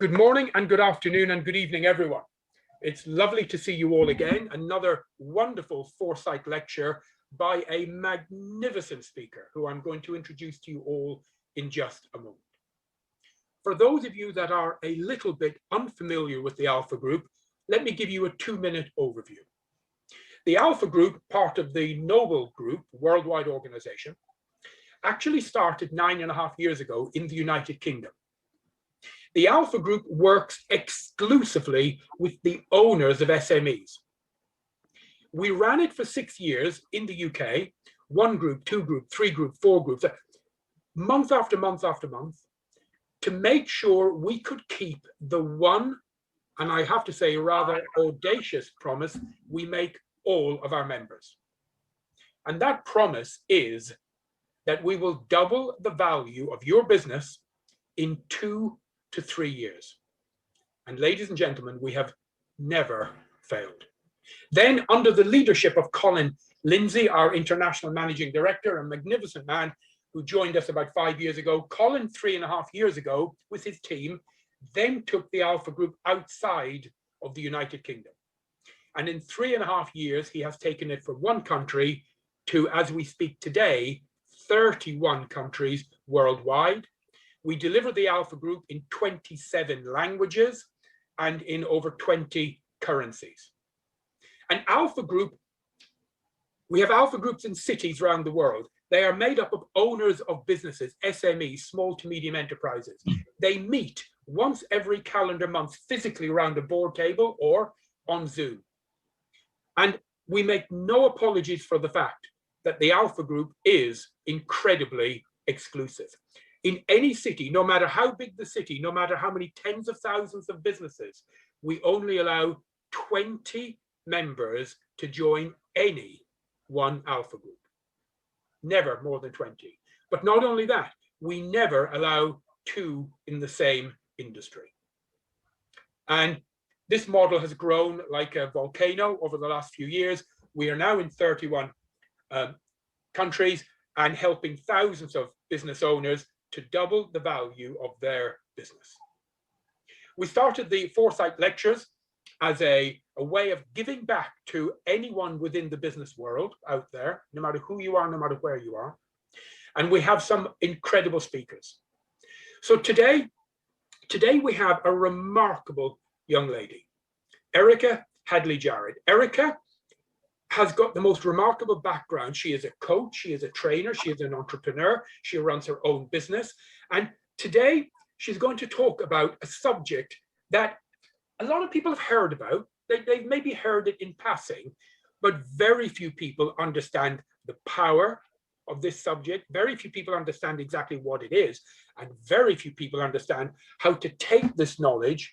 Good morning and good afternoon and good evening, everyone. It's lovely to see you all again. Another wonderful Foresight Lecture by a magnificent speaker who I'm going to introduce to you all in just a moment. For those of you that are a little bit unfamiliar with the Alpha Group, let me give you a 2-minute overview. The Alpha Group, part of the Noble Group worldwide organization, actually started 9.5 years ago in the United Kingdom. The Alpha Group works exclusively with the owners of SMEs. We ran it for 6 years in the UK, 1 group, 2 group, 3 group, 4 groups, month after month after month, to make sure we could keep the one, and I have to say rather audacious promise we make all of our members. And that promise is that we will double the value of your business in 2 to 3 years. And ladies and gentlemen, we have never failed. Then, under the leadership of Colin Lindsay, our international managing director, a magnificent man who joined us about 5 years ago, Colin 3.5 years ago with his team then took the Alpha Group outside of the United Kingdom. And in 3.5 years, he has taken it from 1 country to, as we speak today, 31 countries worldwide. We deliver the Alpha Group in 27 languages and in over 20 currencies. And Alpha Group, we have Alpha Groups in cities around the world. They are made up of owners of businesses, SMEs, small to medium enterprises. They meet once every calendar month physically around a board table or on Zoom. And we make no apologies for the fact that the Alpha Group is incredibly exclusive. In any city, no matter how big the city, no matter how many tens of thousands of businesses, we only allow 20 members to join any one Alpha Group. Never more than 20. But not only that, we never allow 2 in the same industry. And this model has grown like a volcano over the last few years. We are now in 31 countries and helping thousands of business owners to double the value of their business. We started the Foresight Lectures as a way of giving back to anyone within the business world out there, no matter who you are, no matter where you are. And we have some incredible speakers. So today we have a remarkable young lady, Eirca Hadley-Jarrett. Eirca has got the most remarkable background. She is a coach, she is a trainer, she is an entrepreneur, she runs her own business. And today she's going to talk about a subject that a lot of people have heard about. They've maybe heard it in passing, but very few people understand the power of this subject. Very few people understand exactly what it is. And very few people understand how to take this knowledge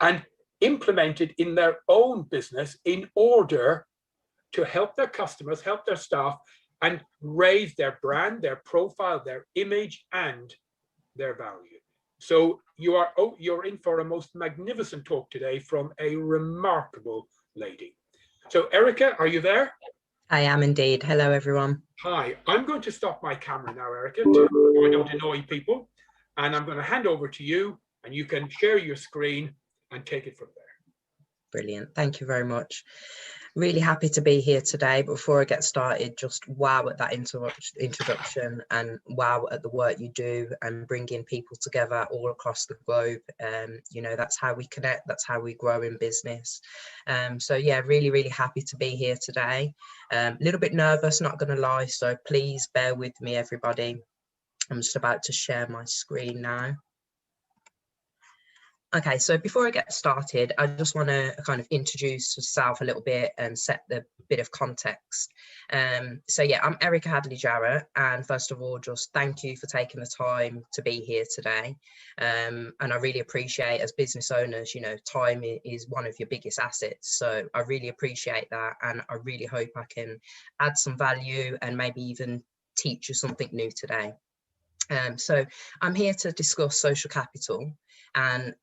and implement it in their own business in order to help their customers, help their staff, and raise their brand, their profile, their image, and their value. So you're in for a most magnificent talk today from a remarkable lady. So Eirca, are you there? I am indeed. Hello, everyone. Hi, I'm going to stop my camera now, Eirca, so I don't annoy people. And I'm going to hand over to you, and you can share your screen and take it from there. Brilliant. Thank you very much. Really happy to be here today. Before I get started, just wow at that introduction and wow at the work you do and bringing people together all across the globe. You know, that's how we connect, that's how we grow in business. So yeah, really happy to be here today. A little bit nervous, not going to lie, so please bear with me, everybody. I'm just about to share my screen now. Okay, so before I get started, I just want to kind of introduce yourself a little bit and set the bit of context. So yeah, I'm Eirca Hadley-Jarrett, and first of all, just thank you for taking the time to be here today. And I really appreciate, as business owners, you know, time is one of your biggest assets. So I really appreciate that, and I really hope I can add some value and maybe even teach you something new today. So I'm here to discuss social capital. And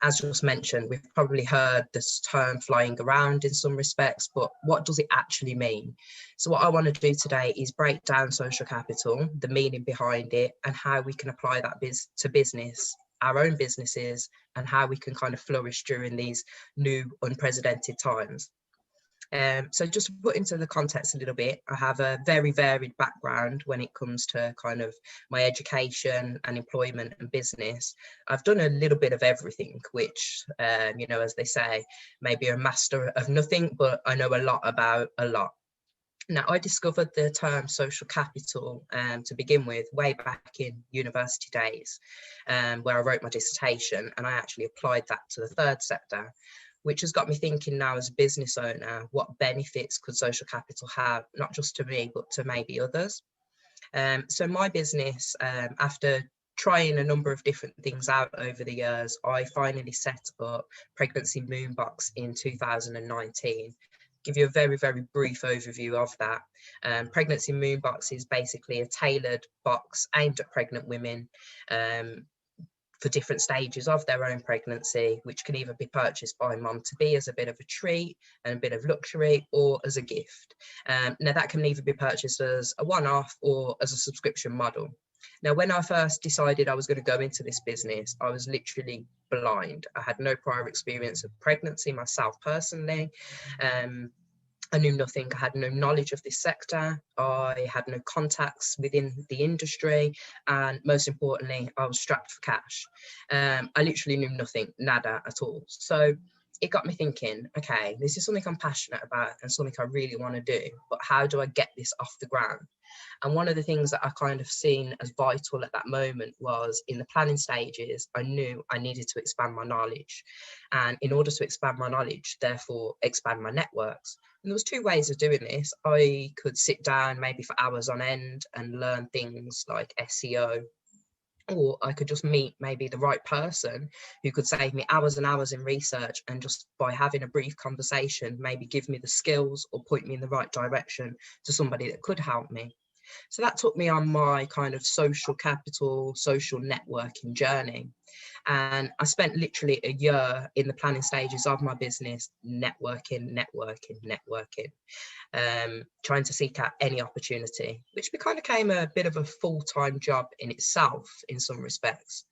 as just mentioned, we've probably heard this term flying around in some respects, but what does it actually mean? So what I want to do today is break down social capital, the meaning behind it, and how we can apply that to business our own businesses and how we can kind of flourish during these new unprecedented times. So just to put into the context a little bit, I have a very varied background when it comes to kind of my education and employment and business. I've done a little bit of everything, which, you know, as they say, maybe a master of nothing, but I know a lot about a lot. Now, I discovered the term social capital to begin with way back in university days, where I wrote my dissertation, and I actually applied that to the third sector, which has got me thinking now as a business owner, what benefits could social capital have, not just to me, but to maybe others. So my business, after trying a number of different things out over the years, I finally set up Pregnancy Moonbox in 2019. Give you a very, very brief overview of that. Pregnancy Moonbox is basically a tailored box aimed at pregnant women for different stages of their own pregnancy, which can either be purchased by mom-to-be as a bit of a treat and a bit of luxury, or as a gift. Now that can either be purchased as a one-off or as a subscription model. Now, when I first decided I was going to go into this business, I was literally blind. I had no prior experience of pregnancy myself personally. I knew nothing. I had no knowledge of this sector. I had no contacts within the industry. And most importantly, I was strapped for cash. I literally knew nothing, nada at all. So it got me thinking, okay, this is something I'm passionate about and something I really want to do, but how do I get this off the ground? And one of the things that I kind of seen as vital at that moment was in the planning stages, I knew I needed to expand my knowledge. And in order to expand my knowledge, therefore expand my networks. And there was two ways of doing this. I could sit down maybe for hours on end and learn things like SEO, or I could just meet maybe the right person who could save me hours and hours in research, and just by having a brief conversation, maybe give me the skills or point me in the right direction to somebody that could help me. So that took me on my kind of social capital, social networking journey. And I spent literally a year in the planning stages of my business, networking, trying to seek out any opportunity, which kind of became a bit of a full-time job in itself in some respects.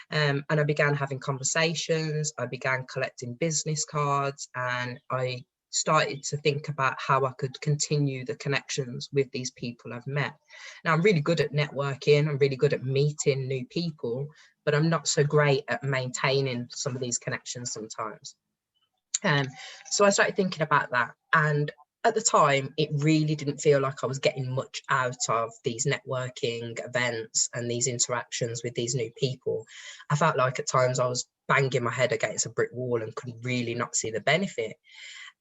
And I began having conversations, I began collecting business cards, and I started to think about how I could continue the connections with these people I've met. Now, I'm really good at networking, I'm really good at meeting new people, but I'm not so great at maintaining some of these connections sometimes. So I started thinking about that, and at the time, it really didn't feel like I was getting much out of these networking events and these interactions with these new people. I felt like at times I was banging my head against a brick wall and could really not see the benefit.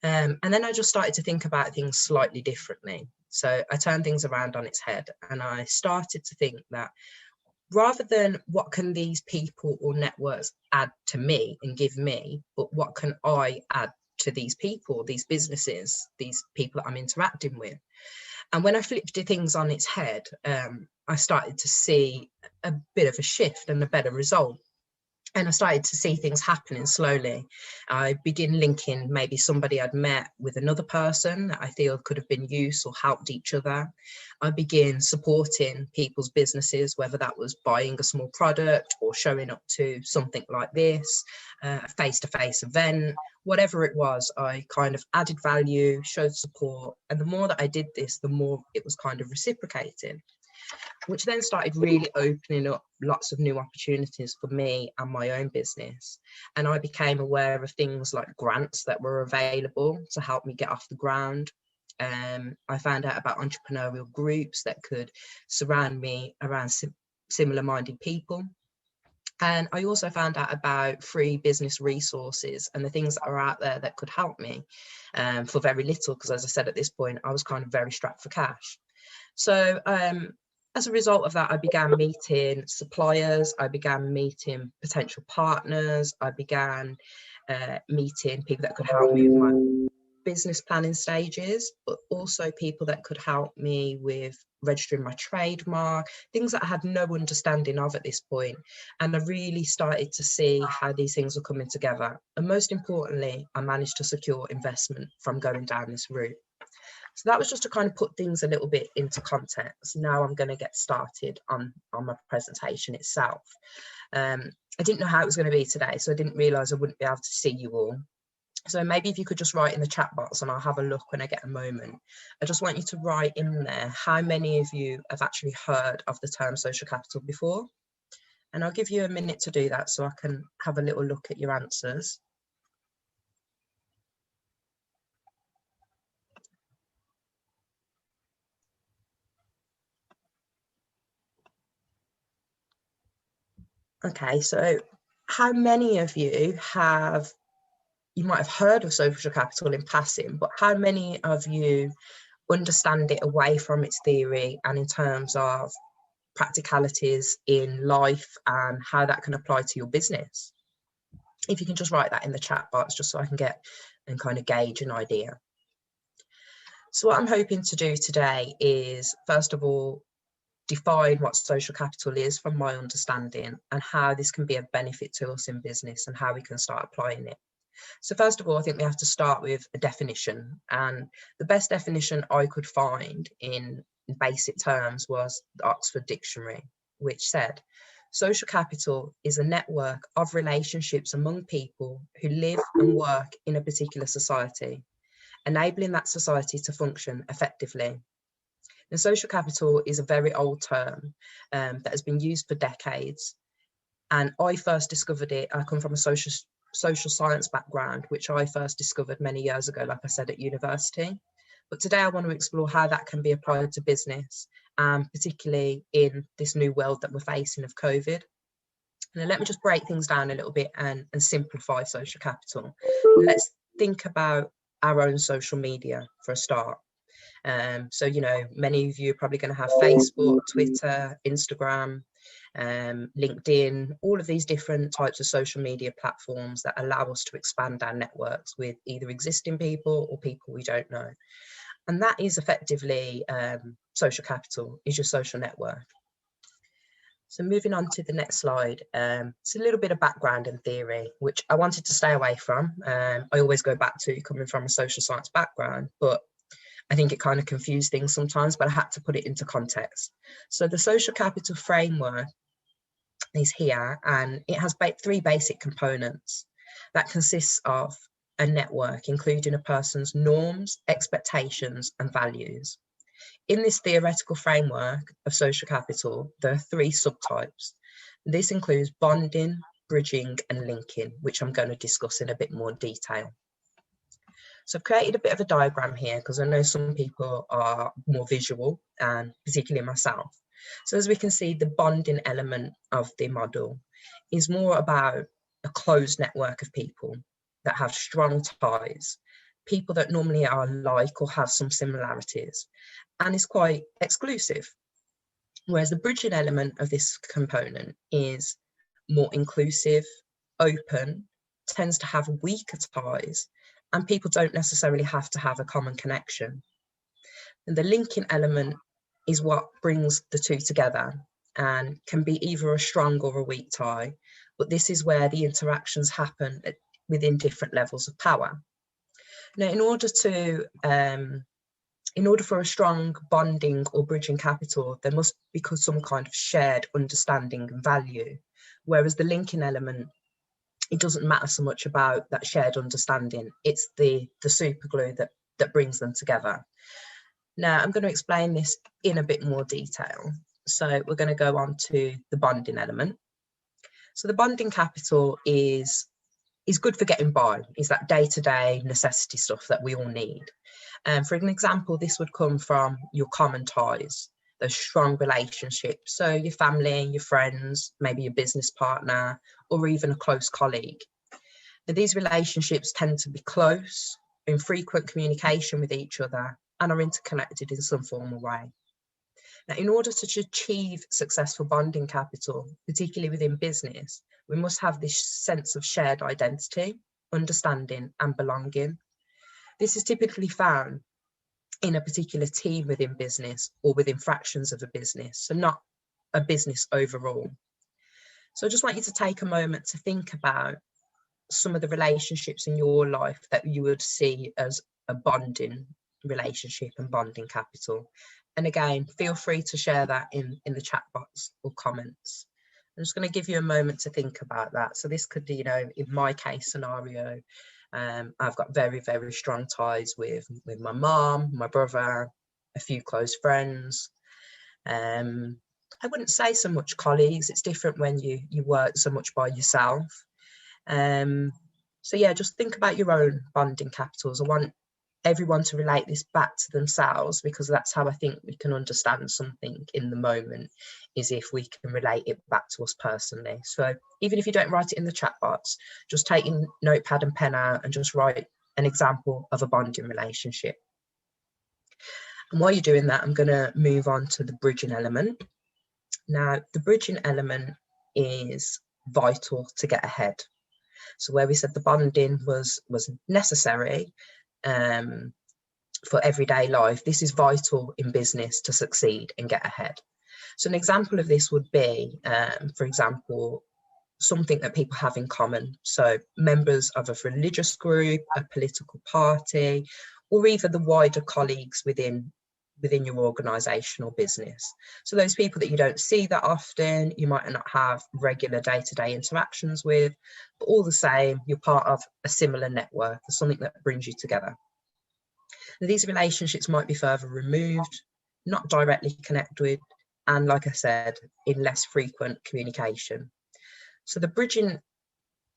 And then I just started to think about things slightly differently. So I turned things around on its head, and I started to think that rather than what can these people or networks add to me and give me, but what can I add to these people, these businesses, these people that I'm interacting with. And when I flipped things on its head, I started to see a bit of a shift and a better result. And I started to see things happening slowly. I began linking maybe somebody I'd met with another person that I feel could have been used or helped each other. I began supporting people's businesses, whether that was buying a small product or showing up to something like this, a face-to-face event, whatever it was. I kind of added value, showed support. And the more that I did this, the more it was kind of reciprocated, which then started really opening up lots of new opportunities for me and my own business. And I became aware of things like grants that were available to help me get off the ground. I found out about entrepreneurial groups that could surround me around similar-minded people. And I also found out about free business resources and the things that are out there that could help me for very little, because as I said, at this point, I was kind of very strapped for cash. So as a result of that, I began meeting suppliers, I began meeting potential partners, I began meeting people that could help me with my business planning stages, but also people that could help me with registering my trademark, things that I had no understanding of at this point. And I really started to see how these things were coming together. And most importantly, I managed to secure investment from going down this route. So that was just to kind of put things a little bit into context. Now I'm going to get started on my presentation itself. I didn't know how it was going to be today, so I didn't realise I wouldn't be able to see you all. So maybe if you could just write in the chat box and I'll have a look when I get a moment. I just want you to write in there how many of you have actually heard of the term social capital before. And I'll give you a minute to do that so I can have a little look at your answers. Okay, so how many of you might have heard of social capital in passing, but how many of you understand it away from its theory and in terms of practicalities in life and how that can apply to your business? If you can just write that in the chat box, just so I can get and kind of gauge an idea. So what I'm hoping to do today is, first of all, define what social capital is from my understanding and how this can be of benefit to us in business and how we can start applying it. So first of all, I think we have to start with a definition, and the best definition I could find in basic terms was the Oxford Dictionary, which said, social capital is a network of relationships among people who live and work in a particular society, enabling that society to function effectively. And social capital is a very old term that has been used for decades. And I first discovered it, I come from a social science background, which I first discovered many years ago, like I said, at university. But today I want to explore how that can be applied to business, particularly in this new world that we're facing of COVID. Now, let me just break things down a little bit and simplify social capital. Let's think about our own social media for a start. So, you know, many of you are probably going to have Facebook, Twitter, Instagram, LinkedIn, all of these different types of social media platforms that allow us to expand our networks with either existing people or people we don't know. And that is effectively social capital, is your social network. So moving on to the next slide, it's a little bit of background and theory, which I wanted to stay away from. I always go back to coming from a social science background, but I think it kind of confused things sometimes, but I had to put it into context. So the social capital framework is here, and it has three basic components that consists of a network, including a person's norms, expectations, and values. In this theoretical framework of social capital, there are three subtypes. This includes bonding, bridging, and linking, which I'm going to discuss in a bit more detail. So I've created a bit of a diagram here because I know some people are more visual, and particularly myself. So as we can see, the bonding element of the model is more about a closed network of people that have strong ties, people that normally are alike or have some similarities, and is quite exclusive. Whereas the bridging element of this component is more inclusive, open, tends to have weaker ties, and people don't necessarily have to have a common connection. And the linking element is what brings the two together and can be either a strong or a weak tie, but this is where the interactions happen within different levels of power. Now, in order for a strong bonding or bridging capital, there must be some kind of shared understanding and value, whereas the linking element, it doesn't matter so much about that shared understanding. It's the super glue that brings them together. Now, I'm going to explain this in a bit more detail. So we're going to go on to the bonding element. So the bonding capital is good for getting by, is that day-to-day necessity stuff that we all need. For an example, this would come from your common ties, those strong relationships. So your family, your friends, maybe your business partner, or even a close colleague. Now, these relationships tend to be close, in frequent communication with each other, and are interconnected in some formal way. Now, in order to achieve successful bonding capital, particularly within business, we must have this sense of shared identity, understanding, and belonging. This is typically found in a particular team within business or within fractions of a business, so not a business overall. So I just want you to take a moment to think about some of the relationships in your life that you would see as a bonding relationship and bonding capital. And again, feel free to share that in the chat box or comments. I'm just going to give you a moment to think about that. So this could be, you know, in my case scenario, I've got very, very strong ties with my mom, my brother, a few close friends. I wouldn't say so much colleagues. It's different when you work so much by yourself. So yeah, just think about your own bonding capitals. I want everyone to relate this back to themselves, because that's how I think we can understand something in the moment, is if we can relate it back to us personally. So even if you don't write it in the chat box, just take your notepad and pen out and just write an example of a bonding relationship. And while you're doing that, I'm going to move on to the bridging element. Now, the bridging element is vital to get ahead. So where we said the bonding was necessary for everyday life, this is vital in business to succeed and get ahead. So an example of this would be, for example, something that people have in common. So members of a religious group, a political party, or even the wider colleagues within your organisation or business. So those people that you don't see that often, you might not have regular day-to-day interactions with, but all the same, you're part of a similar network, or something that brings you together. Now, these relationships might be further removed, not directly connected, and like I said, in less frequent communication. So the bridging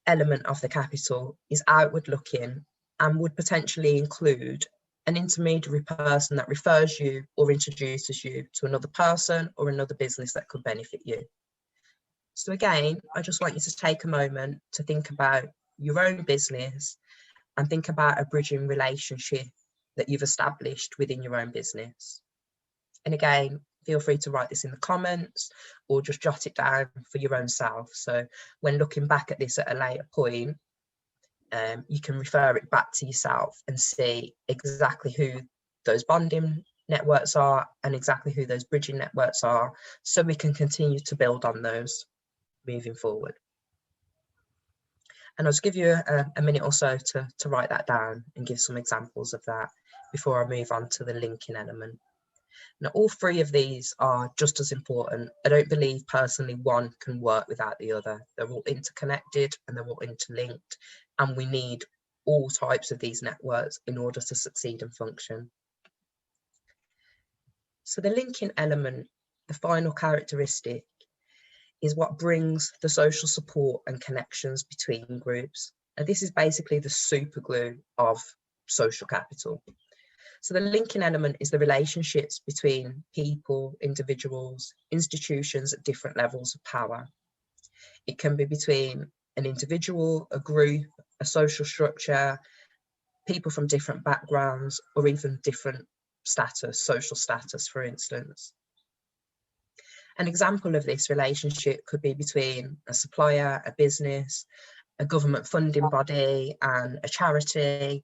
element of the capital is outward looking and would potentially include an intermediary person that refers you or introduces you to another person or another business that could benefit you. So again, I just want you to take a moment to think about your own business and think about a bridging relationship that you've established within your own business. And again, feel free to write this in the comments or just jot it down for your own self. So when looking back at this at a later point, you can refer it back to yourself and see exactly who those bonding networks are and exactly who those bridging networks are, so we can continue to build on those moving forward. And I'll just give you a minute or so to write that down and give some examples of that before I move on to the linking element. Now, all three of these are just as important. I don't believe personally one can work without the other. They're all interconnected and they're all interlinked, and we need all types of these networks in order to succeed and function. So the linking element, the final characteristic, is what brings the social support and connections between groups. And this is basically the super glue of social capital. So the linking element is the relationships between people, individuals, institutions at different levels of power. It can be between an individual, a group, a social structure, people from different backgrounds, or even different status, social status, for instance. An example of this relationship could be between a supplier, a business, a government funding body and a charity,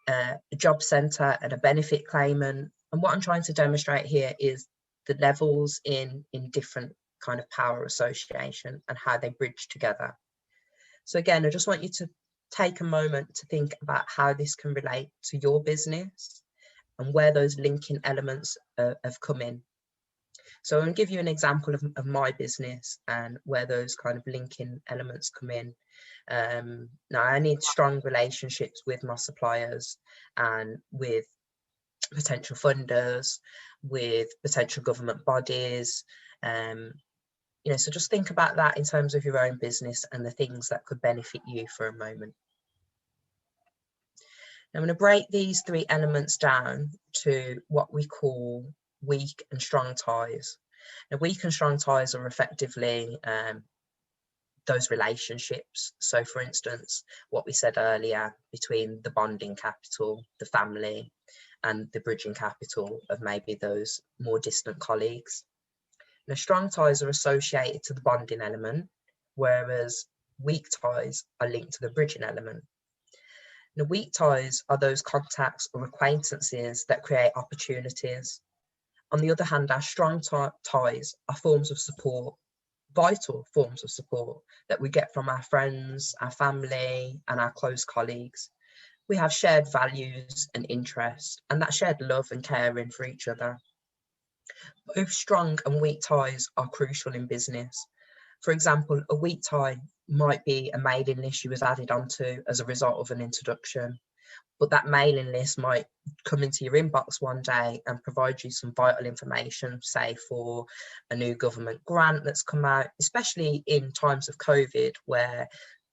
a job centre and a benefit claimant. And what I'm trying to demonstrate here is the levels in different kind of power association and how they bridge together. So again, I just want you to take a moment to think about how this can relate to your business and where those linking elements have come in. So I'm going to give you an example of my business and where those kind of linking elements come in. Now, I need strong relationships with my suppliers and with potential funders, with potential government bodies. So just think about that in terms of your own business and the things that could benefit you for a moment. Now, I'm going to break these three elements down to what we call weak and strong ties. Now, weak and strong ties are effectively those relationships. So for instance, what we said earlier between the bonding capital, the family, and the bridging capital of maybe those more distant colleagues. Now, strong ties are associated to the bonding element, whereas weak ties are linked to the bridging element. Now, weak ties are those contacts or acquaintances that create opportunities. On the other hand, our strong ties are forms of support, vital forms of support that we get from our friends, our family, and our close colleagues. We have shared values and interests, and that shared love and caring for each other. Both strong and weak ties are crucial in business. For example, a weak tie might be a mailing list you was added onto as a result of an introduction, but that mailing list might come into your inbox one day and provide you some vital information, say for a new government grant that's come out, especially in times of COVID, where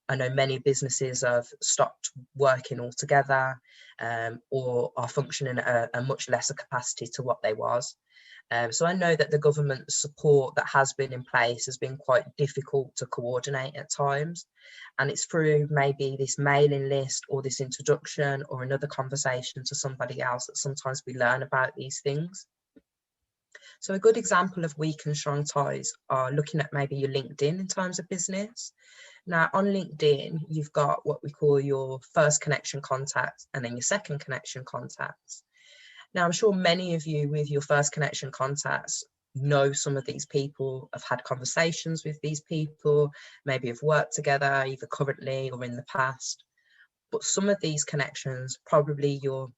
I know many businesses have stopped working altogether, or are functioning at a much lesser capacity to what they was. So I know that the government support that has been in place has been quite difficult to coordinate at times. And it's through maybe this mailing list or this introduction or another conversation to somebody else that sometimes we learn about these things. So a good example of weak and strong ties are looking at maybe your LinkedIn in terms of business. Now on LinkedIn, you've got what we call your first connection contacts and then your second connection contacts. Now, I'm sure many of you with your first connection contacts know some of these people, have had conversations with these people, maybe have worked together either currently or in the past. But some of these connections, probably your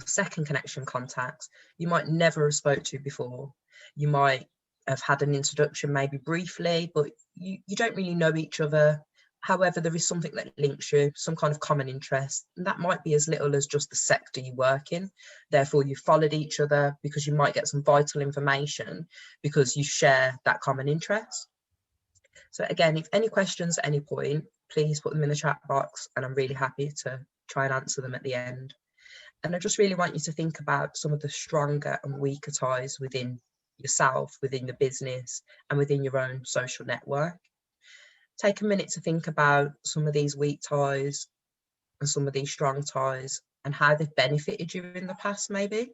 second connection contacts, you might never have spoke to before. You might have had an introduction maybe briefly, but you don't really know each other. However, there is something that links you, some kind of common interest. And that might be as little as just the sector you work in. Therefore, you followed each other because you might get some vital information because you share that common interest. So again, if any questions at any point, please put them in the chat box and I'm really happy to try and answer them at the end. And I just really want you to think about some of the stronger and weaker ties within yourself, within the business and within your own social network. Take a minute to think about some of these weak ties and some of these strong ties and how they've benefited you in the past, maybe.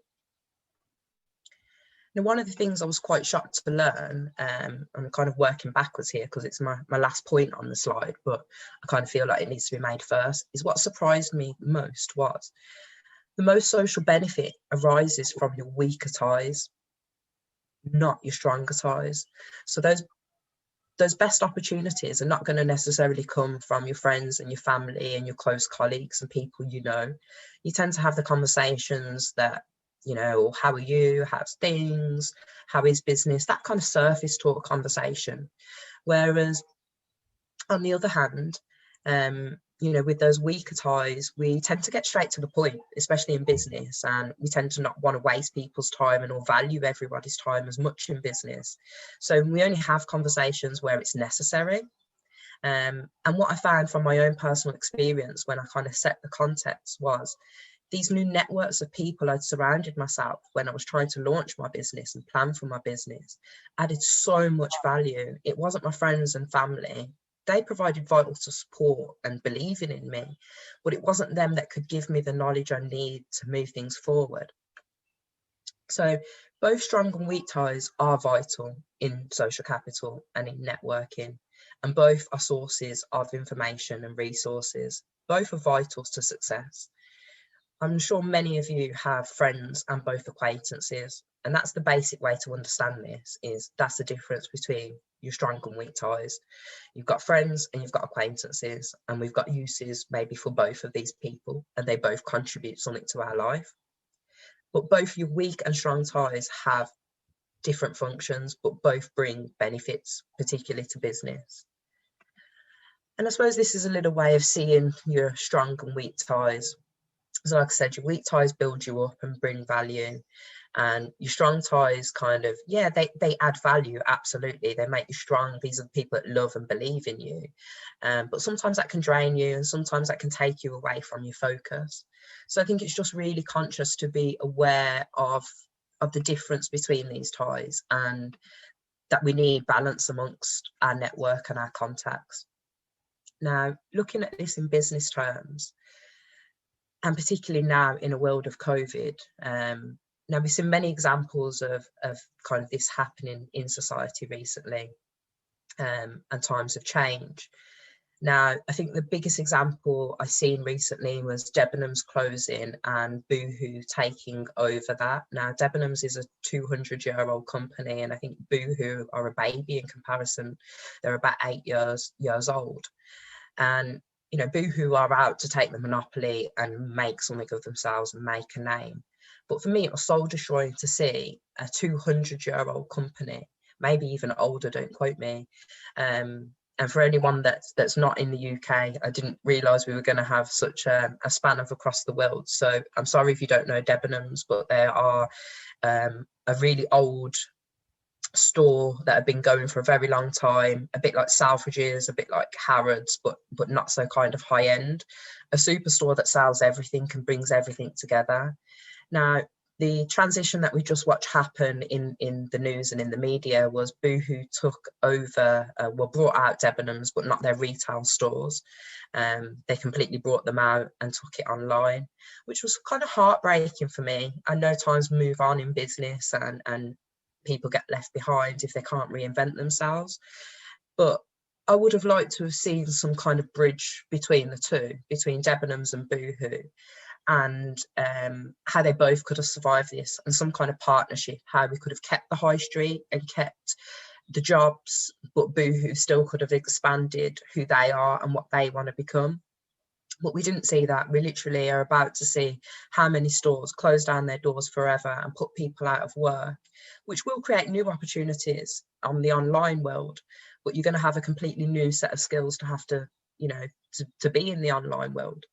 Now, one of the things I was quite shocked to learn, I'm kind of working backwards here because it's my last point on the slide, but I kind of feel like it needs to be made first, is what surprised me most was the most social benefit arises from your weaker ties, not your stronger ties. So those best opportunities are not going to necessarily come from your friends and your family and your close colleagues and people you know. You tend to have the conversations that, you know, how are you, how's things, how is business, that kind of surface talk conversation. Whereas on the other hand, you know, with those weaker ties, we tend to get straight to the point, especially in business, and we tend to not want to waste people's time and or value everybody's time as much in business. So we only have conversations where it's necessary. And what I found from my own personal experience when I kind of set the context was these new networks of people I'd surrounded myself when I was trying to launch my business and plan for my business added so much value. It wasn't my friends and family. They provided vital support and believing in me, but it wasn't them that could give me the knowledge I need to move things forward. So both strong and weak ties are vital in social capital and in networking, and both are sources of information and resources. Both are vital to success. I'm sure many of you have friends and both acquaintances, and that's the basic way to understand this, is that's the difference between your strong and weak ties. You've got friends and you've got acquaintances, and we've got uses maybe for both of these people, and they both contribute something to our life. But both your weak and strong ties have different functions, but both bring benefits, particularly to business. And I suppose this is a little way of seeing your strong and weak ties. So like I said, your weak ties build you up and bring value, and your strong ties kind of, yeah, they add value, absolutely. They make you strong. These are the people that love and believe in you. But sometimes that can drain you, and sometimes that can take you away from your focus. So I think it's just really conscious to be aware of the difference between these ties, and that we need balance amongst our network and our contacts. Now, looking at this in business terms, and particularly now in a world of COVID, now we've seen many examples of kind of this happening in society recently, and times of change. Now, I think the biggest example I've seen recently was Debenhams closing and Boohoo taking over that. Now, Debenhams is a 200-year-old company, and I think Boohoo are a baby in comparison. They're about 8 years old. And you know, Boohoo are out to take the monopoly and make something of themselves and make a name. But for me, it was soul destroying to see a 200-year-old company maybe even older, don't quote me. And for anyone that's not in the UK, I didn't realise we were going to have such a span of across the world. So I'm sorry if you don't know Debenhams, but they are a really old store that have been going for a very long time, a bit like Selfridges, a bit like Harrods, but not so kind of high end. A superstore that sells everything and brings everything together. Now, the transition that we just watched happen in the news and in the media was Boohoo took over, brought out Debenhams, but not their retail stores. They completely brought them out and took it online, which was kind of heartbreaking for me. I know times move on in business and people get left behind if they can't reinvent themselves. But I would have liked to have seen some kind of bridge between the two, between Debenhams and Boohoo, and how they both could have survived this, and some kind of partnership, how we could have kept the high street and kept the jobs, but Boohoo still could have expanded who they are and what they want to become. But we didn't see that. We literally are about to see how many stores close down their doors forever and put people out of work, which will create new opportunities on the online world, but you're going to have a completely new set of skills to have to, to be in the online world.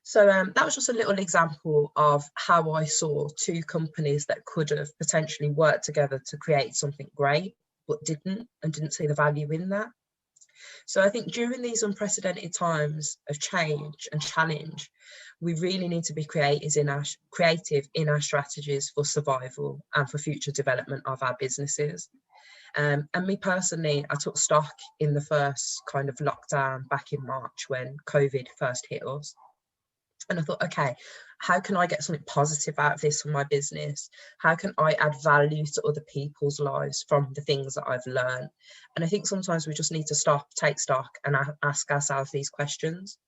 So that was just a little example of how I saw two companies that could have potentially worked together to create something great, but didn't see the value in that. So I think during these unprecedented times of change and challenge, we really need to be creative in our strategies for survival and for future development of our businesses. And me personally, I took stock in the first kind of lockdown back in March when COVID first hit us. And I thought, okay, how can I get something positive out of this for my business? How can I add value to other people's lives from the things that I've learned? And I think sometimes we just need to stop, take stock and ask ourselves these questions.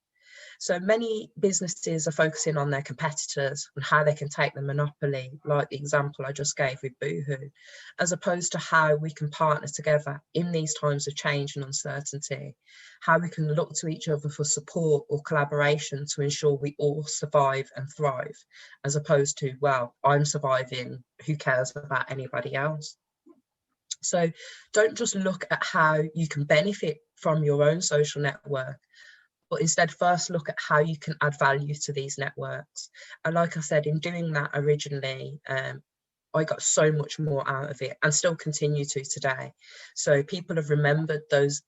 So many businesses are focusing on their competitors and how they can take the monopoly, like the example I just gave with Boohoo, as opposed to how we can partner together in these times of change and uncertainty, how we can look to each other for support or collaboration to ensure we all survive and thrive, as opposed to, well, I'm surviving, who cares about anybody else? So don't just look at how you can benefit from your own social network, but instead first look at how you can add value to these networks. And like I said, in doing that originally, I got so much more out of it and still continue to today. So people have remembered those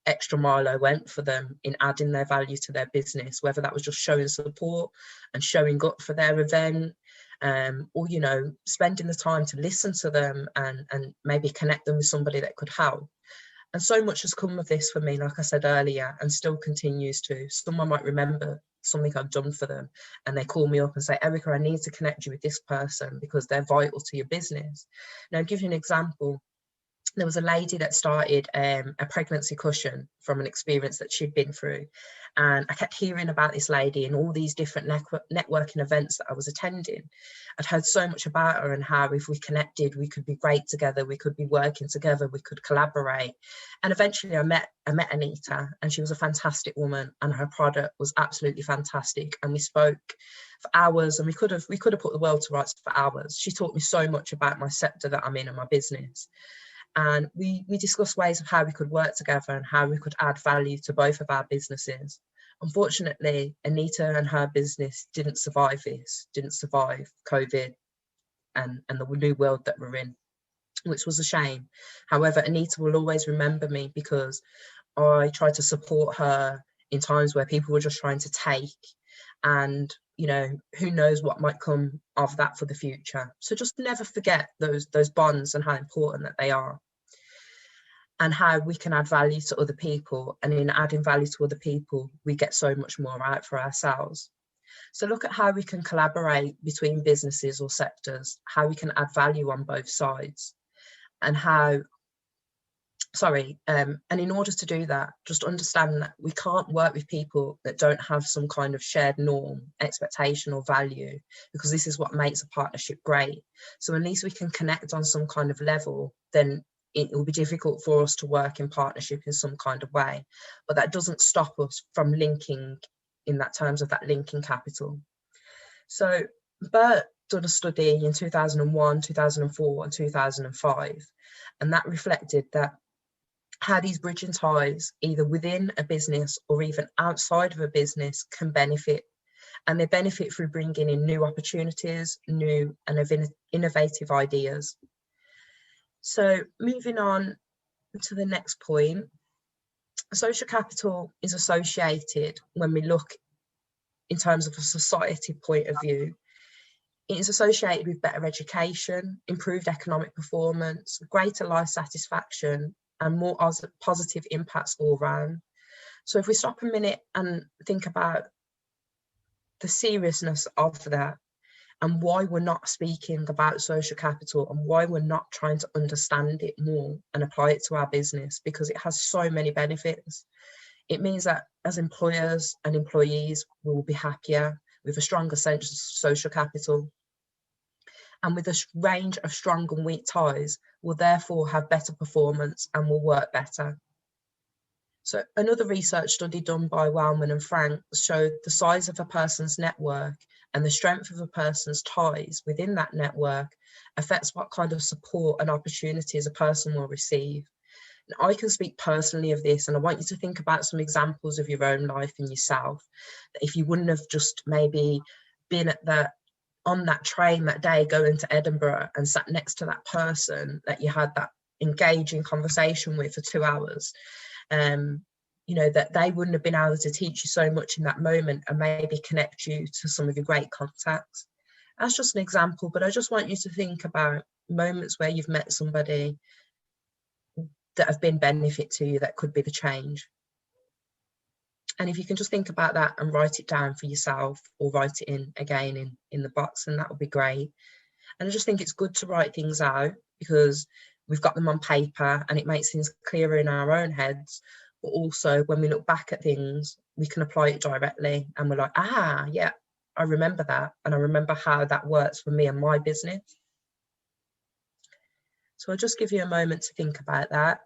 extra mile I went for them in adding their value to their business, whether that was just showing support and showing up for their event, or, spending the time to listen to them and maybe connect them with somebody that could help. And so much has come of this for me, like I said earlier, and still continues to. Someone might remember something I've done for them and they call me up and say, Eirca, I need to connect you with this person because they're vital to your business. Now, I'll give you an example. There was a lady that started a pregnancy cushion from an experience that she'd been through. And I kept hearing about this lady in all these different networking events that I was attending. I'd heard so much about her and how if we connected, we could be great together, we could be working together, we could collaborate. And eventually I met Anita, and she was a fantastic woman and her product was absolutely fantastic. And we spoke for hours, and we could have put the world to rights for hours. She taught me so much about my sector that I'm in and my business. And we discussed ways of how we could work together and how we could add value to both of our businesses. Unfortunately, Anita and her business didn't survive COVID and the new world that we're in, which was a shame. However, Anita will always remember me because I tried to support her in times where people were just trying to take, and who knows what might come of that for the future. So just never forget those bonds and how important that they are, and how we can add value to other people. And in adding value to other people, we get so much more out for ourselves. So look at how we can collaborate between businesses or sectors, how we can add value on both sides, and and in order to do that, just understand that we can't work with people that don't have some kind of shared norm, expectation or value, because this is what makes a partnership great. So at least we can connect on some kind of level, then it will be difficult for us to work in partnership in some kind of way. But that doesn't stop us from linking in that terms of that linking capital. So Bert done a study in 2001, 2004 and 2005, and that reflected that how these bridging ties, either within a business or even outside of a business, can benefit. And they benefit through bringing in new opportunities, new and innovative ideas. So moving on to the next point, social capital is associated, when we look in terms of a society point of view, it is associated with better education, improved economic performance, greater life satisfaction, and more positive impacts all round. So if we stop a minute and think about the seriousness of that, and why we're not speaking about social capital, and why we're not trying to understand it more and apply it to our business, because it has so many benefits. It means that as employers and employees, we will be happier with a stronger sense of social capital. And with a range of strong and weak ties, will therefore have better performance and will work better. So another research study done by Wellman and Frank showed the size of a person's network and the strength of a person's ties within that network affects what kind of support and opportunities a person will receive. And I can speak personally of this, and I want you to think about some examples of your own life and yourself. If you wouldn't have just maybe been on that train that day going to Edinburgh and sat next to that person that you had that engaging conversation with for 2 hours, you know, that they wouldn't have been able to teach you so much in that moment and maybe connect you to some of your great contacts. That's just an example, but I just want you to think about moments where you've met somebody that have been benefit to you, that could be the change. And if you can just think about that and write it down for yourself, or write it in again in the box, and that would be great. And I just think it's good to write things out, because we've got them on paper and it makes things clearer in our own heads. But also when we look back at things, we can apply it directly and we're like, yeah, I remember that. And I remember how that works for me and my business. So I'll just give you a moment to think about that.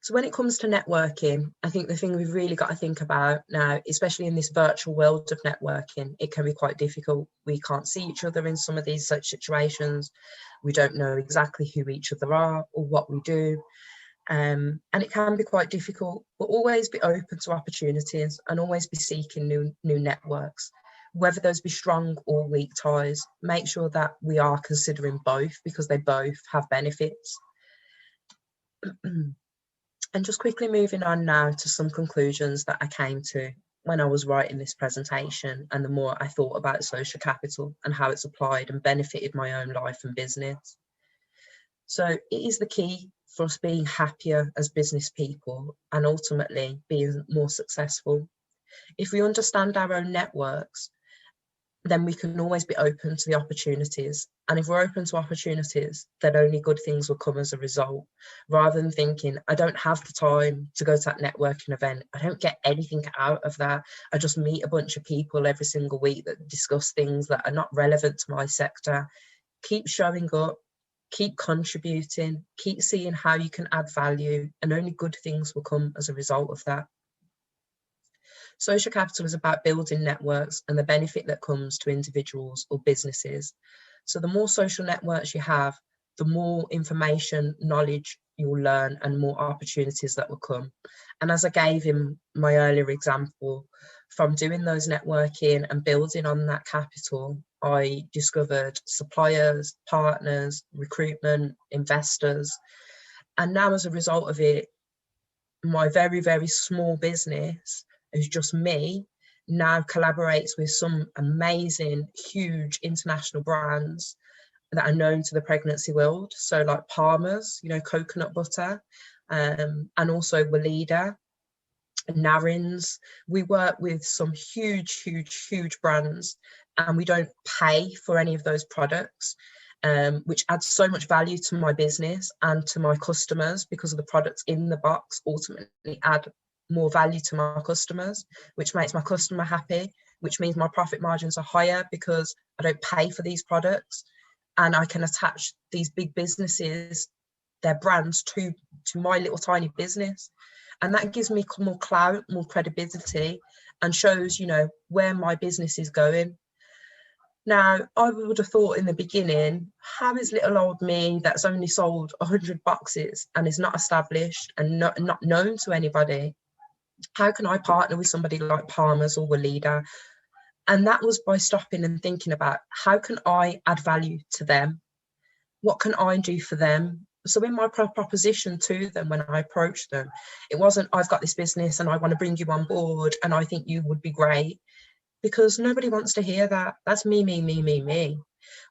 So when it comes to networking, I think the thing we've really got to think about now, especially in this virtual world of networking, it can be quite difficult. We can't see each other in some of these such situations. We don't know exactly who each other are or what we do. And it can be quite difficult, but always be open to opportunities and always be seeking new networks, whether those be strong or weak ties. Make sure that we are considering both, because they both have benefits. And just quickly moving on now to some conclusions that I came to when I was writing this presentation, and the more I thought about social capital and how it's applied and benefited my own life and business. So it is the key for us being happier as business people and ultimately being more successful. If we understand our own networks, then we can always be open to the opportunities. And if we're open to opportunities, then only good things will come as a result, rather than thinking, I don't have the time to go to that networking event. I don't get anything out of that. I just meet a bunch of people every single week that discuss things that are not relevant to my sector. Keep showing up, keep contributing, keep seeing how you can add value, and only good things will come as a result of that. Social capital is about building networks and the benefit that comes to individuals or businesses. So the more social networks you have, the more information, knowledge you'll learn, and more opportunities that will come. And as I gave in my earlier example, from doing those networking and building on that capital, I discovered suppliers, partners, recruitment, investors. And now as a result of it, my very, very small business, who's just me, now collaborates with some amazing, huge international brands that are known to the pregnancy world. So like Palmer's, you know, coconut butter, and also Weleda, Narins. We work with some huge, huge, huge brands, and we don't pay for any of those products, which adds so much value to my business and to my customers, because of the products in the box ultimately add more value to my customers, which makes my customer happy, which means my profit margins are higher because I don't pay for these products, and I can attach these big businesses, their brands, to my little tiny business. And that gives me more clout, more credibility, and shows, where my business is going. Now, I would have thought in the beginning, how is little old me that's only sold 100 boxes and is not established and not known to anybody, how can I partner with somebody like Palmer's or Walida? And that was by stopping and thinking about, how can I add value to them? What can I do for them? So in my proposition to them, when I approached them, it wasn't, I've got this business and I want to bring you on board and I think you would be great. Because nobody wants to hear that. That's me, me, me, me, me.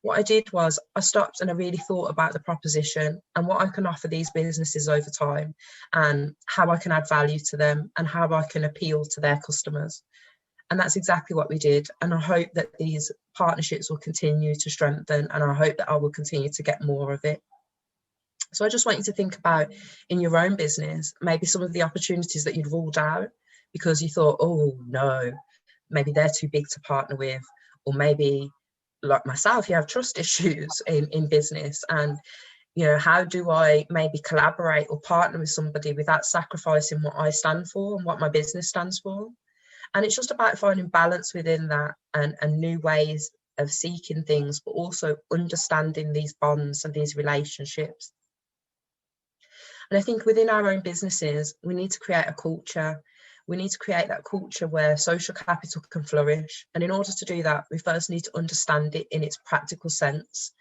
What I did was I stopped and I really thought about the proposition and what I can offer these businesses over time and how I can add value to them and how I can appeal to their customers. And that's exactly what we did. And I hope that these partnerships will continue to strengthen, and I hope that I will continue to get more of it. So I just want you to think about, in your own business, maybe some of the opportunities that you'd ruled out because you thought, oh no, maybe they're too big to partner with, or maybe like myself, you have trust issues in business, and how do I maybe collaborate or partner with somebody without sacrificing what I stand for and what my business stands for? And it's just about finding balance within that and new ways of seeking things, but also understanding these bonds and these relationships. And I think within our own businesses, we need to create a culture. We need to create that culture where social capital can flourish. And in order to do that, we first need to understand it in its practical sense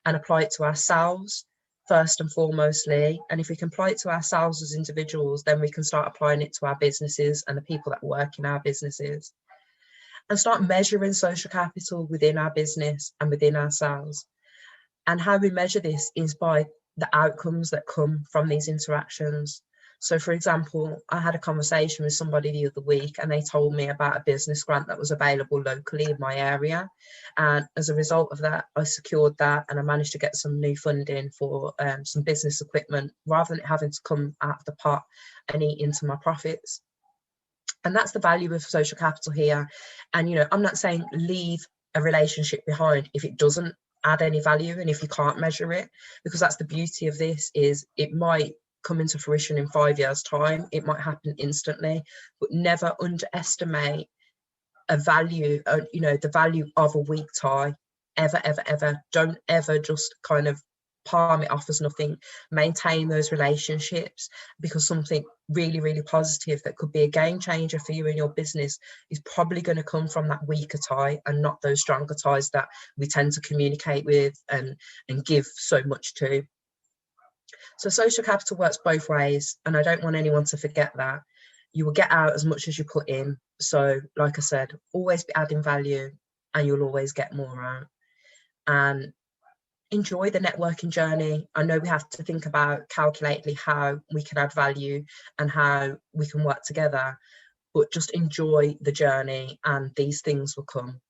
and apply it to ourselves first and foremostly. And if we can apply it to ourselves as individuals, then we can start applying it to our businesses and the people that work in our businesses. And start measuring social capital within our business and within ourselves. And how we measure this is by the outcomes that come from these interactions. So, for example, I had a conversation with somebody the other week and they told me about a business grant that was available locally in my area. And as a result of that, I secured that and I managed to get some new funding for some business equipment rather than it having to come out of the pot and eat into my profits. And that's the value of social capital here. And, I'm not saying leave a relationship behind if it doesn't add any value and if you can't measure it, because that's the beauty of this, is it might come into fruition in 5 years' time. It might happen instantly, but never underestimate a value, the value of a weak tie, ever, ever, ever. Don't ever just kind of palm it off as nothing. Maintain those relationships, because something really, really positive that could be a game changer for you in your business is probably going to come from that weaker tie and not those stronger ties that we tend to communicate with and give so much to. So social capital works both ways, and I don't want anyone to forget that. You will get out as much as you put in. So like I said, always be adding value and you'll always get more out. And enjoy the networking journey. I know we have to think about calculatedly how we can add value and how we can work together, but just enjoy the journey and these things will come.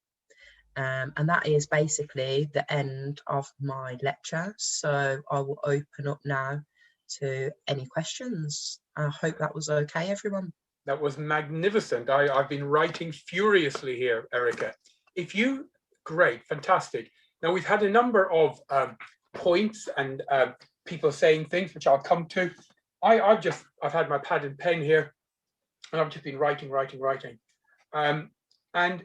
And that is basically the end of my lecture. So I will open up now to any questions. I hope that was okay, everyone. That was magnificent. I've been writing furiously here, Eirca. Great, fantastic. Now we've had a number of points and people saying things, which I'll come to. I've had my pad and pen here, and I've just been writing. And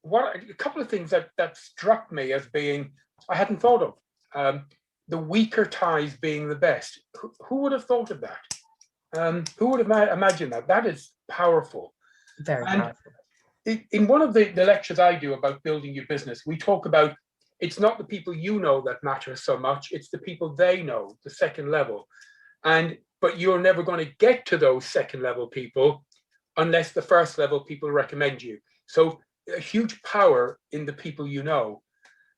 a couple of things that struck me as being I hadn't thought of. The weaker ties being the best. Who would have thought of that? Who would have imagined that? That is powerful. Very powerful. In one of the lectures I do about building your business, we talk about it's not the people you know that matter so much, it's the people they know, the second level. But you're never going to get to those second level people unless the first level people recommend you. So a huge power in the people you know.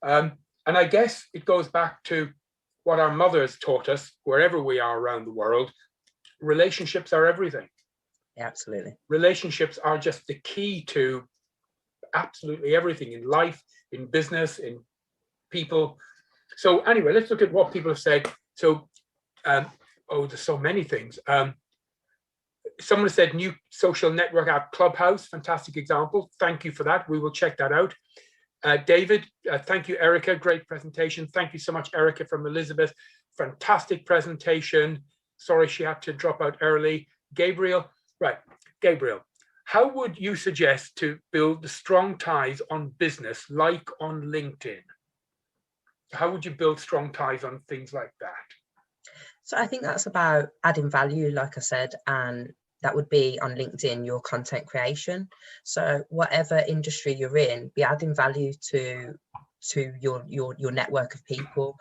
And I guess it goes back to what our mothers taught us, wherever we are around the world. Relationships are everything. Yeah, absolutely. Relationships are just the key to absolutely everything in life, in business, in people. So anyway, let's look at what people have said. So, there's so many things. Someone said new social network app, Clubhouse, fantastic example. Thank you for that. We will check that out. David, thank you, Eirca. Great presentation. Thank you so much, Eirca from Elizabeth. Fantastic presentation. Sorry she had to drop out early. Gabriel, how would you suggest to build the strong ties on business, like on LinkedIn? How would you build strong ties on things like that? So I think that's about adding value, like I said, and that would be on LinkedIn, your content creation. So whatever industry you're in, be adding value to your network of people.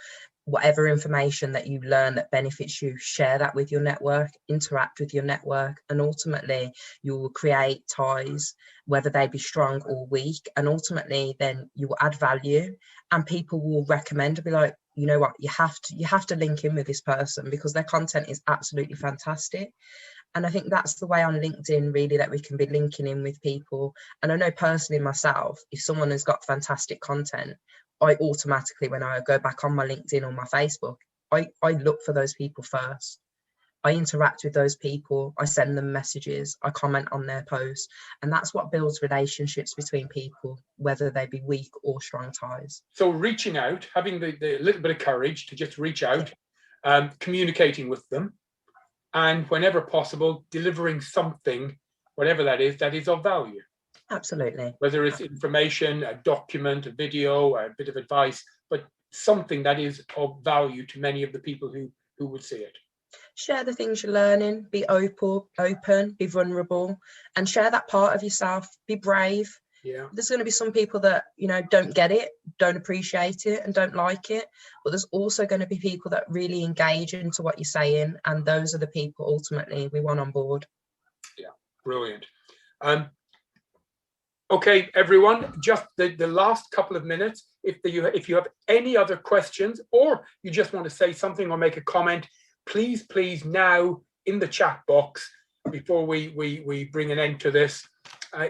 Whatever information that you learn that benefits you, share that with your network, interact with your network, and ultimately you will create ties, whether they be strong or weak, and ultimately then you will add value, and people will recommend and be like, you know what, you have to link in with this person because their content is absolutely fantastic. And I think that's the way on LinkedIn, really, that we can be linking in with people. And I know personally myself, if someone has got fantastic content, I automatically, when I go back on my LinkedIn or my Facebook, I look for those people first. I interact with those people, I send them messages, I comment on their posts. And that's what builds relationships between people, whether they be weak or strong ties. So reaching out, having the little bit of courage to just reach out, communicating with them, and whenever possible, delivering something, whatever that is of value. Absolutely. Whether it's information, a document, a video, a bit of advice, but something that is of value to many of the people who would see it. Share the things you're learning, be open, be vulnerable, and share that part of yourself. Be brave. Yeah. There's going to be some people that, you know, don't get it, don't appreciate it, and don't like it. But there's also going to be people that really engage into what you're saying, and those are the people ultimately we want on board. Yeah, brilliant. Okay, everyone, just the last couple of minutes. If you have any other questions, or you just want to say something or make a comment, please now in the chat box before we bring an end to this.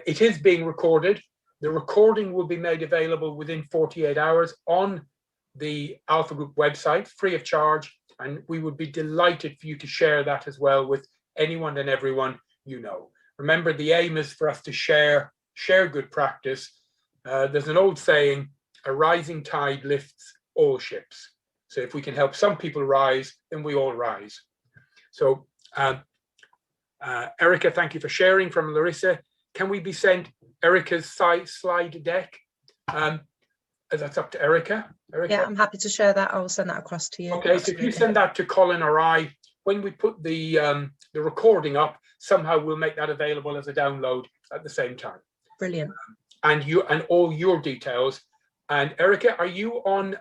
It is being recorded. The recording will be made available within 48 hours on the Alpha Group website, free of charge, and we would be delighted for you to share that as well with anyone and everyone you know. Remember, the aim is for us to share good practice. There's an old saying, a rising tide lifts all ships. So if we can help some people rise, then we all rise. So Eirca, thank you for sharing. From Larissa, can we be sent Eirca's slide deck? That's up to Eirca. Yeah, I'm happy to share that. I'll send that across to you. Okay, absolutely. So if you send that to Colin or I, when we put the recording up, somehow we'll make that available as a download at the same time. Brilliant. And all your details. And Eirca, are you on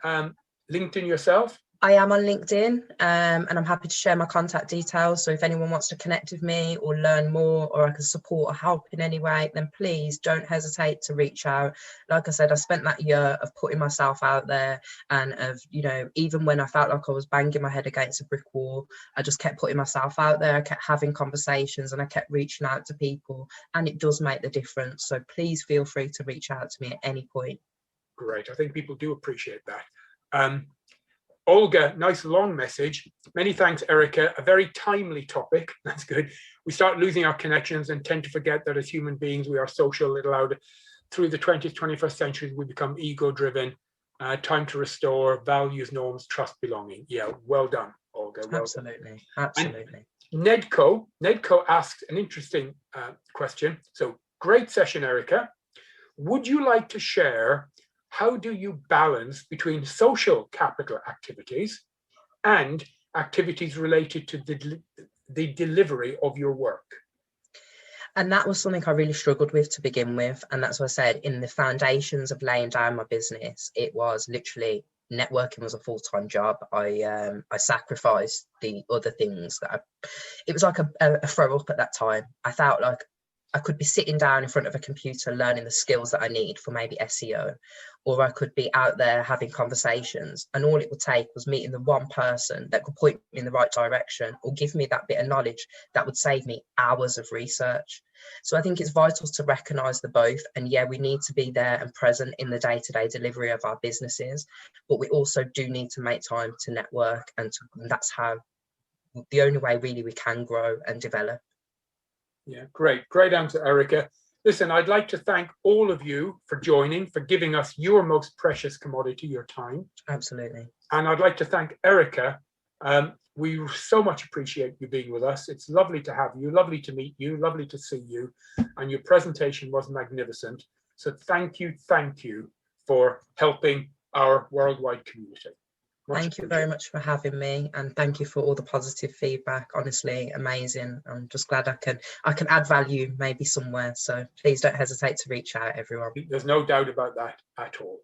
LinkedIn yourself? I am on LinkedIn, and I'm happy to share my contact details. So if anyone wants to connect with me or learn more, or I can support or help in any way, then please don't hesitate to reach out. Like I said, I spent that year of putting myself out there, and of, you know, even when I felt like I was banging my head against a brick wall, I just kept putting myself out there. I kept having conversations and I kept reaching out to people, and it does make the difference. So please feel free to reach out to me at any point. Great. I think people do appreciate that. Olga, nice long message. Many thanks, Eirca. A very timely topic. That's good. We start losing our connections and tend to forget that as human beings, we are social. It allowed through the 20th, 21st century, we become ego-driven. Time to restore values, norms, trust, belonging. Yeah, well done, Olga. Well absolutely, done. Absolutely. And Nedco asks an interesting question. So great session, Eirca. Would you like to share how do you balance between social capital activities and activities related to the delivery of your work? And that was something I really struggled with to begin with. And that's what I said, in the foundations of laying down my business, it was literally networking was a full-time job. I sacrificed the other things that it was like a throw up at that time. I felt like I could be sitting down in front of a computer learning the skills that I need for maybe SEO, or I could be out there having conversations, and all it would take was meeting the one person that could point me in the right direction or give me that bit of knowledge that would save me hours of research. So I think it's vital to recognise the both. And yeah, we need to be there and present in the day-to-day delivery of our businesses, but we also do need to make time to network, and that's how the only way really we can grow and develop. Yeah, great answer, Eirca. Listen, I'd like to thank all of you for joining, for giving us your most precious commodity, your time. Absolutely. And I'd like to thank Eirca. We so much appreciate you being with us. It's lovely to have you, lovely to meet you, lovely to see you. And your presentation was magnificent. So thank you for helping our worldwide community. Thank you very much for having me, and thank you for all the positive feedback. Honestly, amazing. I'm just glad I can add value maybe somewhere. So please don't hesitate to reach out, everyone. There's no doubt about that at all.